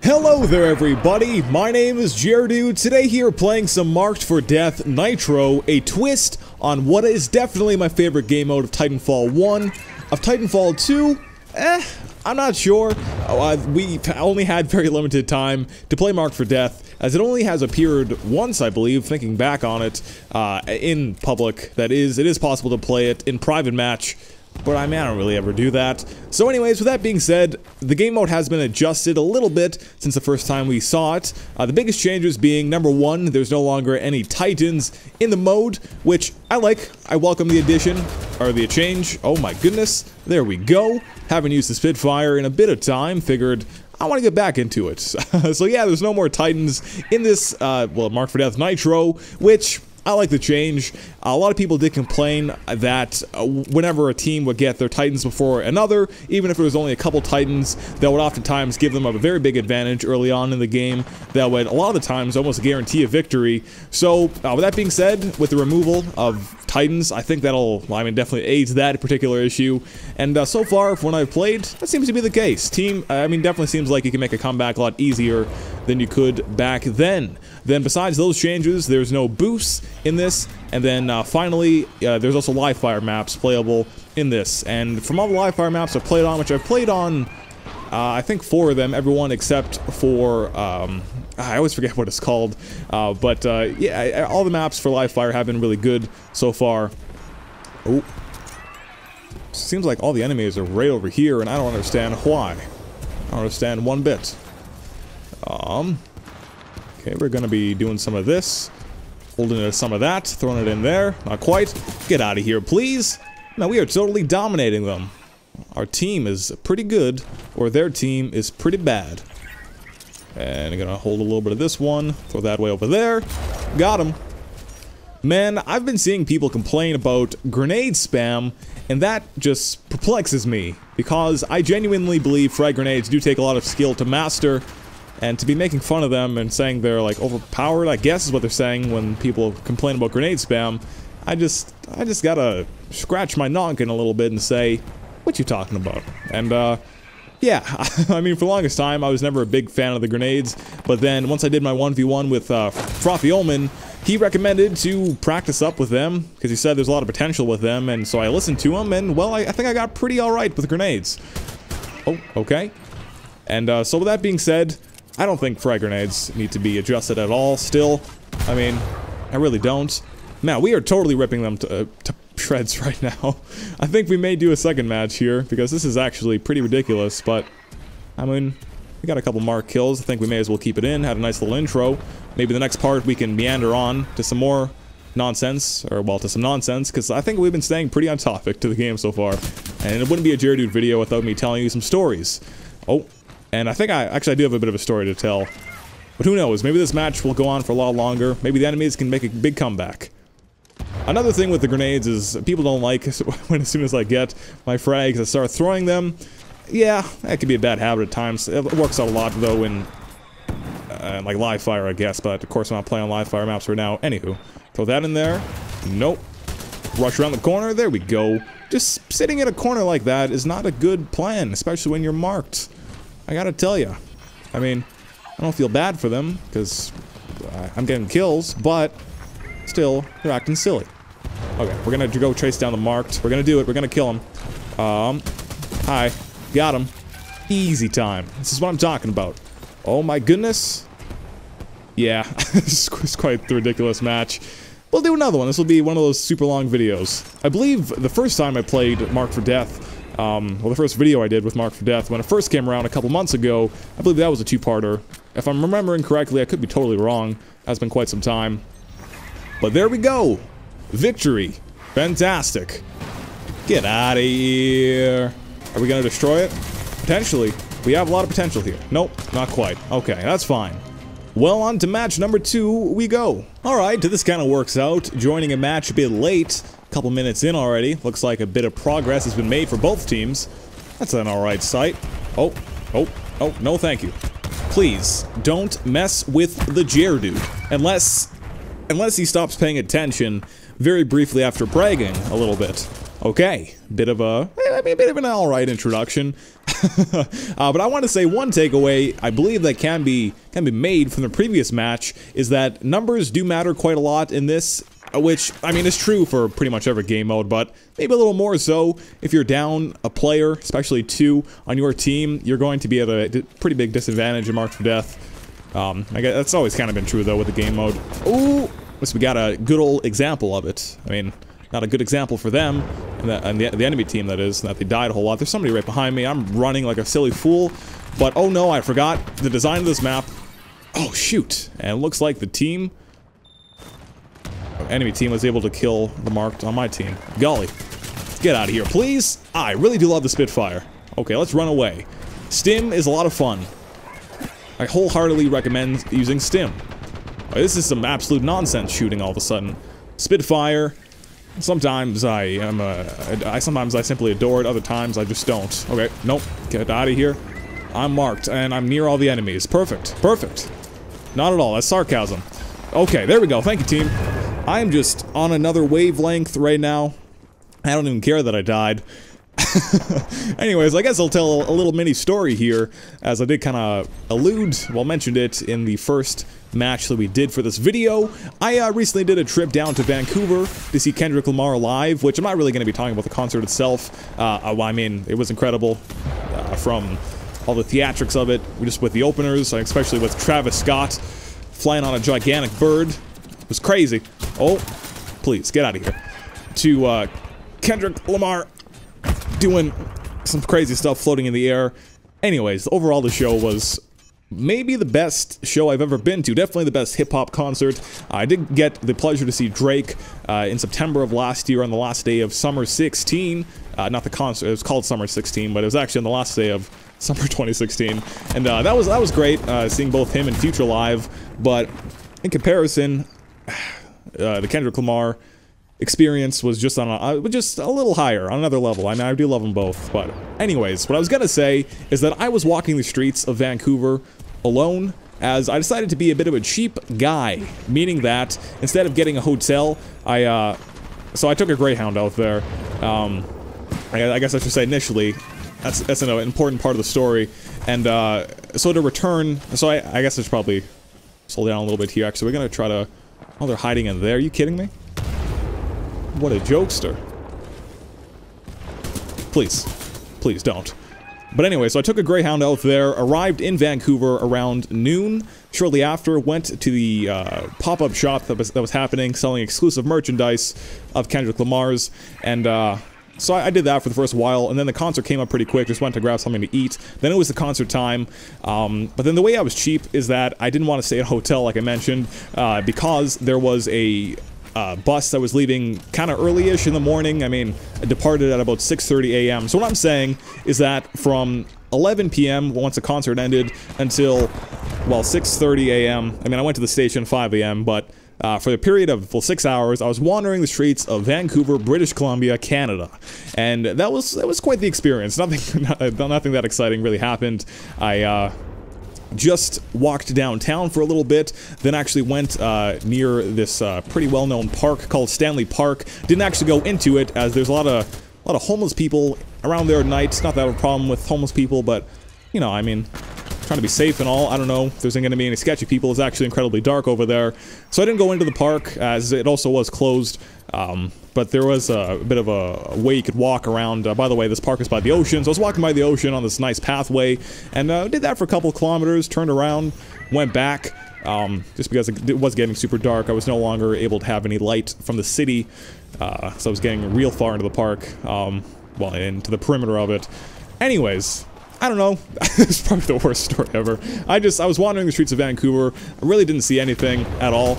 Hello there everybody, my name is Jaredude. Today here playing some Marked for Death Nitro, a twist on what is definitely my favorite game mode of Titanfall 1. Of Titanfall 2, I'm not sure. We only had very limited time to play Marked for Death, as it only has appeared once, I believe, thinking back on it, in public. That is, it is possible to play it in private match, but I don't really ever do that. So anyways, with that being said, the game mode has been adjusted a little bit since the first time we saw it. The biggest changes being, number one, there's no longer any Titans in the mode, which I like. I welcome the addition, or the change. Oh my goodness, there we go. Haven't used the Spitfire in a bit of time, figured I want to get back into it. So yeah, there's no more Titans in this, well, Marked for Death Nitro, which I like the change. A lot of people did complain that whenever a team would get their Titans before another, even if it was only a couple Titans, that would oftentimes give them a very big advantage early on in the game that would a lot of the times almost guarantee a victory. So with that being said, with the removal of Titans, I think that'll, definitely aids that particular issue. And so far, from when I've played, that seems to be the case. Definitely seems like you can make a comeback a lot easier than you could back then. Then besides those changes, there's no boosts in this, and then finally, there's also live fire maps playable in this. And from all the live fire maps I've played on, which I've played on, I think 4 of them, everyone except for, I always forget what it's called, yeah, all the maps for live fire have been really good so far. Oh, seems like all the enemies are right over here, and I don't understand why. I don't understand one bit. Okay, we're gonna be doing some of this, holding in some of that, throwing it in there. Not quite. Get out of here, please. Now we are totally dominating them. Our team is pretty good, or their team is pretty bad. And I'm gonna hold a little bit of this one, throw that way over there. Got him. Man, I've been seeing people complain about grenade spam, and that just perplexes me, because I genuinely believe frag grenades do take a lot of skill to master. And to be making fun of them and saying they're like overpowered, I guess is what they're saying when people complain about grenade spam, I just gotta scratch my noggin a little bit and say, what you talking about? And yeah, for the longest time I was never a big fan of the grenades, but then once I did my 1v1 with Frothy Omen, he recommended to practice up with them, because he said there's a lot of potential with them, and so I listened to him, and well, I think I got pretty alright with grenades. Oh, okay. And so with that being said, I don't think frag grenades need to be adjusted at all, still. I really don't. Man, we are totally ripping them to shreds right now. I think we may do a second match here, because this is actually pretty ridiculous, but, we got a couple mark kills. I think we may as well keep it in, had a nice little intro. Maybe the next part we can meander on to some more nonsense, or, well, to some nonsense, because I think we've been staying pretty on topic to the game so far. And it wouldn't be a Jaredude video without me telling you some stories. Oh. And I think I do have a bit of a story to tell. But who knows, maybe this match will go on for a lot longer. Maybe the enemies can make a big comeback. Another thing with the grenades is people don't like when as soon as I get my frags, I start throwing them. Yeah, that could be a bad habit at times. It works out a lot though in like live fire, I guess, but of course I'm not playing on live fire maps right now. Anywho, throw that in there. Nope. Rush around the corner, there we go. Just sitting in a corner like that is not a good plan, especially when you're marked. I gotta tell you, I don't feel bad for them, because I'm getting kills, but still, they're acting silly. Okay, we're gonna go chase down the marked. We're gonna do it, we're gonna kill him. Hi. Got him. Easy time. This is what I'm talking about. Oh my goodness. Yeah, this is quite the ridiculous match. We'll do another one. This will be one of those super long videos. I believe the first time I played Marked for Death, well, the first video I did with Marked for Death, when it first came around a couple months ago, I believe that was a 2-parter. If I'm remembering correctly, I could be totally wrong. That's been quite some time. But there we go! Victory! Fantastic! Get out of here! Are we gonna destroy it? Potentially. We have a lot of potential here. Nope, not quite. Okay, that's fine. Well, on to match number 2 we go. Alright, this kind of works out. Joining a match a bit late. Couple minutes in already. Looks like a bit of progress has been made for both teams. That's an alright sight. Oh, no thank you. Please, don't mess with the Jaredude. Unless he stops paying attention very briefly after bragging a little bit. Okay, bit of an alright introduction. But I want to say one takeaway I believe that can be made from the previous match is that numbers do matter quite a lot in this, which, I mean, is true for pretty much every game mode, but maybe a little more so if you're down a player, especially 2 on your team, you're going to be at a pretty big disadvantage in March for Death. I guess that's always kind of been true, though, with the game mode. Ooh! So we got a good old example of it. I mean, not a good example for them, and the enemy team, that is, that they died a whole lot. There's somebody right behind me. I'm running like a silly fool, but oh no, I forgot the design of this map. Oh, shoot. And it looks like the team... enemy team was able to kill the marked on my team. Golly. Get out of here, please! I really do love the Spitfire. Okay, let's run away. Stim is a lot of fun. I wholeheartedly recommend using Stim. This is some absolute nonsense shooting all of a sudden. Spitfire. Sometimes sometimes I simply adore it, other times I just don't. Okay, nope. Get out of here. I'm marked, and I'm near all the enemies. Perfect. Perfect. Not at all. That's sarcasm. Okay, there we go. Thank you, team. I'm just on another wavelength right now. I don't even care that I died. Anyways, I guess I'll tell a little mini story here, as I did kind of mentioned it in the first match that we did for this video. I recently did a trip down to Vancouver to see Kendrick Lamar live, which I'm not really going to be talking about the concert itself. I mean, it was incredible from all the theatrics of it, just with the openers, especially with Travis Scott flying on a gigantic bird. It was crazy. Oh, please, get out of here. To Kendrick Lamar doing some crazy stuff floating in the air. Anyways, overall the show was maybe the best show I've ever been to. Definitely the best hip-hop concert. I did get the pleasure to see Drake in September of last year on the last day of Summer 16. Not the concert, it was called Summer 16, but it was actually on the last day of Summer 2016. And that was great, seeing both him and Future live. But in comparison, the Kendrick Lamar experience was just on just a little higher, on another level. I mean, I do love them both, but anyways, what I was gonna say is that I was walking the streets of Vancouver alone, as I decided to be a bit of a cheap guy, meaning that instead of getting a hotel, so I took a Greyhound out there. I guess I should say initially, that's an important part of the story, and so to return, so I guess I should probably slow down a little bit here. Actually, we're gonna try to. Oh, they're hiding in there. Are you kidding me? What a jokester. Please. Please don't. But anyway, so I took a Greyhound out there, arrived in Vancouver around noon. Shortly after, went to the pop-up shop that was happening, selling exclusive merchandise of Kendrick Lamar's. And so I did that for the first while, and then the concert came up pretty quick, just went to grab something to eat. Then it was the concert time. But then the way I was cheap is that I didn't want to stay at a hotel, like I mentioned, because there was a bus that was leaving kind of early-ish in the morning. I mean, it departed at about 6:30 a.m. So what I'm saying is that from 11 p.m. once the concert ended until, well, 6:30 a.m. I mean, I went to the station at 5 a.m., but for the period of 6 hours, I was wandering the streets of Vancouver, British Columbia, Canada, and that was quite the experience. Nothing that exciting really happened. I just walked downtown for a little bit, then actually went near this pretty well-known park called Stanley Park. Didn't actually go into it, as there's a lot of homeless people around there at night. It's not that I have a problem with homeless people, but you know, I mean, trying to be safe and all. I don't know if there's going to be any sketchy people. It's actually incredibly dark over there, so I didn't go into the park, as it also was closed. But there was a bit of a way you could walk around. By the way, this park is by the ocean, so I was walking by the ocean on this nice pathway, and did that for a couple of kilometers, turned around, went back, just because it was getting super dark. I was no longer able to have any light from the city, so I was getting real far into the park, well, into the perimeter of it. Anyways, I don't know. It's probably the worst story ever. I was wandering the streets of Vancouver. I really didn't see anything at all.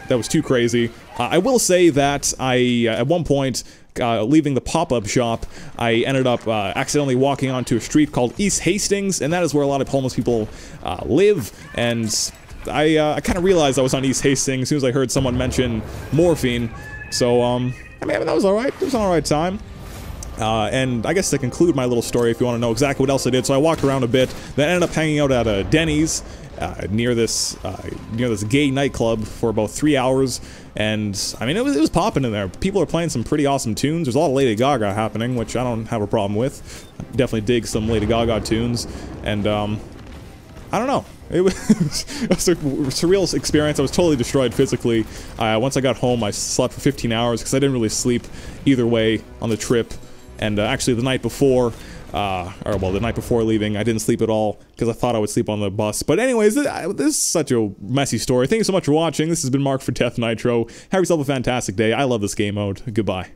That was too crazy. I will say that at one point, leaving the pop-up shop, I ended up accidentally walking onto a street called East Hastings, and that is where a lot of homeless people live. And I kind of realized I was on East Hastings as soon as I heard someone mention morphine. So, I mean, that was alright. It was an alright time. And I guess to conclude my little story, if you want to know exactly what else I did, so I walked around a bit, then ended up hanging out at Denny's, near this gay nightclub for about 3 hours, and I mean it was popping in there. People are playing some pretty awesome tunes. There's a lot of Lady Gaga happening, which I don't have a problem with. I definitely dig some Lady Gaga tunes, and I don't know. It was a surreal experience. I was totally destroyed physically. Once I got home, I slept for 15 hours because I didn't really sleep either way on the trip. And actually, the night before, the night before leaving, I didn't sleep at all because I thought I would sleep on the bus. But anyways, this is such a messy story. Thank you so much for watching. This has been Mark for Death Nitro. Have yourself a fantastic day. I love this game mode. Goodbye.